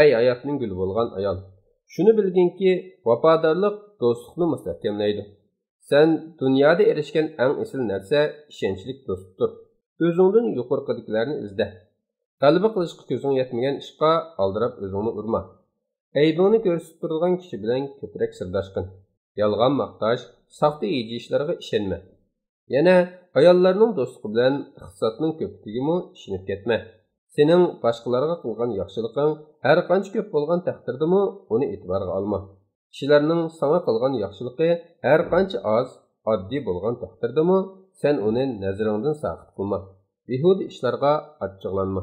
Ey hayotning guli bo'lgan ayol, shuni bilginki, vafodorlik do'stlikni mustahkamlaydi. Sen dunyoda erishgan eng asl narsa ishonchlik do'stdir. O'zingdan yuqoridagilarni izla. Qalbi qilishga ko'zing yetmagan ishqa aldirab o'zingni urma. Aybingni ko'rsatib turgan kishi bilan ko'proq sirdoshqin. Yolg'on maqtash, saxta ishlarga ishonma. Yana ayollarning do'stligi bilan iqtisodning ko'pligiga ishonib ketma. Sening boshqalarga qilgan yaxshiliking har qancha ko'p bo'lgan taqdirdami uni e'tiborga olma. Kishilarning sana qilgan yaxshiligi har qancha oz, oddiy bo'lgan taqdirdami sen uni nazaringdan saqit qilma. Behuda ishlarga achchiqlanma.